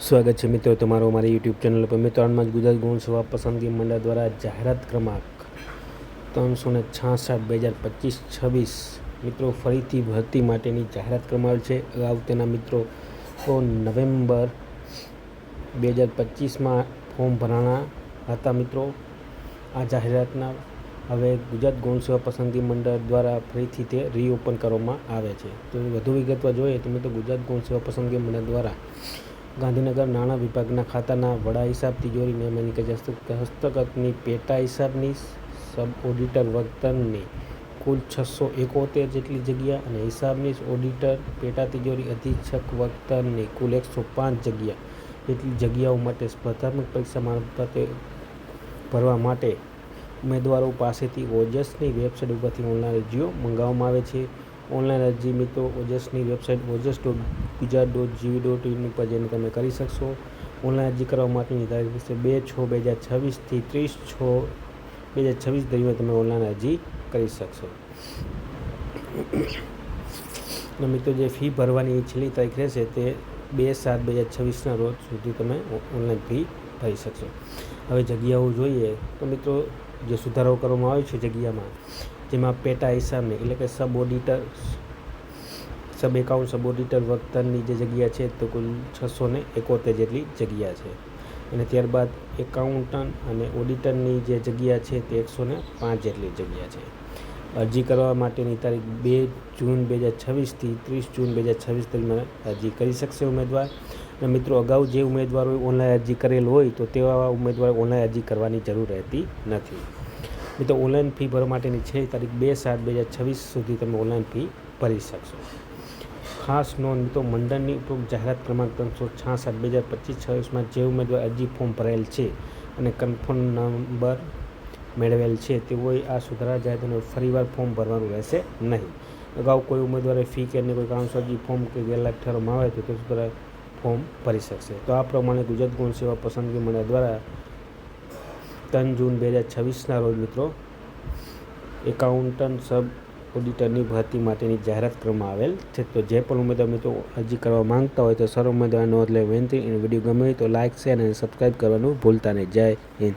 સ્વાગત છે મિત્રો તમારો અમારી યુટ્યુબ ચેનલ પર. મિત્રો હાલમાં જ ગુજરાત ગૌણ સેવા પસંદગી મંડળ દ્વારા જાહેરાત ક્રમાંક 366/2025-26 મિત્રો ફરીથી ભરતી માટેની જાહેરાત કરવામાં આવી છે. અગાઉ તેના મિત્રો નવેમ્બર 2025માં ફોર્મ ભરાણા હતા. મિત્રો આ જાહેરાતના હવે ગુજરાત ગૌણ સેવા પસંદગી મંડળ દ્વારા ફરીથી તે રીઓપન કરવામાં આવે છે. તો વધુ વિગતવાર જોઈએ તો મિત્રો ગુજરાત ગૌણ સેવા પસંદગી મંડળ દ્વારા ગાંધીનગર નાણાં વિભાગના ખાતાના વડા હિસાબ તિજોરી નિયમનની હસ્તગતની પેટા હિસાબની સબ ઓડિટર વર્તનની કુલ 671 જેટલી જગ્યા અને હિસાબની ઓડિટર પેટા તિજોરી અધિક્ષક વર્તનની કુલ 105 જગ્યા જેટલી જગ્યાઓ માટે સ્પર્ધાત્મક પરીક્ષા મારફતે ભરવા માટે ઉમેદવારો પાસેથી ઓજસની વેબસાઇટ ઉપરથી ઓનલાઈન અરજીઓ મંગાવવામાં આવે છે. ઓનલાઈન અરજી મિત્રો ઓજસની વેબસાઇટ ojas.gujarat.gov.in પર જઈને તમે કરી શકશો. ઓનલાઈન અરજી કરવા માટેની તારીખ છે 2/6/2026 થી 30/6/2026 દરમિયાન તમે ઓનલાઈન અરજી કરી શકશો. અને મિત્રો જે ફી ભરવાની છેલ્લી તારીખ રહેશે તે 2/7/2026ના રોજ સુધી તમે ઓનલાઈન ફી ભરી શકશો. હવે જગ્યાઓ જોઈએ તો મિત્રો જે સુધારાઓ કરવામાં આવ્યો છે જગ્યામાં, જેમાં પેટા હિસાબની એટલે કે સબ એકાઉન્ટ સબ ઓડિટર વર્તનની જે જગ્યા છે તો કુલ 671 જેટલી જગ્યા છે. અને ત્યારબાદ એકાઉન્ટન્ટ અને ઓડિટરની જે જગ્યા છે તે 105 જેટલી જગ્યા છે. અરજી કરવા માટેની તારીખ 2 જૂન 2026 થી 30 જૂન 2026 દરમિયાન અરજી કરી શકશે ઉમેદવાર. અને મિત્રો અગાઉ જે ઉમેદવારોએ ઓનલાઈન અરજી કરેલ હોય તો તેવા ઉમેદવારે ઓનલાઈન અરજી કરવાની જરૂર રહેતી નથી. મિત્રો ઓનલાઈન ફી ભરવા માટેની છેલ્લી તારીખ 2/7/2026 સુધી તમે ઓનલાઈન ફી ભરી શકશો. ખાસ નોંધ મિત્રો, મંડળની ઉપરોક્ત જાહેરાત ક્રમાંક 366/2025-26માં જે ઉમેદવાર અરજી ફોર્મ ભરેલ છે અને કન્ફર્મ નંબર મેળવેલ છે તેઓએ આ સુધારા જાહેરાતનું ફરીવાર ફોર્મ ભરવાનું રહેશે નહીં. અગાઉ કોઈ ઉમેદવારે ફી કે અન્ય કોઈ કારણસર અરજી ફોર્મ કે ગેરલાયક ઠેરવવામાં આવે તો તે સુધારા ફોર્મ ભરી શકશે. તો આ પ્રમાણે ગુજરાત ગૌણ સેવા પસંદગી મંડળ દ્વારા 3 જૂન 2026ના રોજ મિત્રો એકાઉન્ટન્ટ સબ ઓડિટરની ભરતી માટેની જાહેરાત કરવામાં આવેલ છે. તો જે પણ ઉમેદવાર મિત્રો અરજી કરવા માંગતા હોય તો સર્વ ઉમેદવાર નોંધ લેવા વિનંતી. વિડીયો ગમે તો લાઇક, શેર અને સબસ્ક્રાઈબ કરવાનું ભૂલતા નહીં. જય હિન્દ.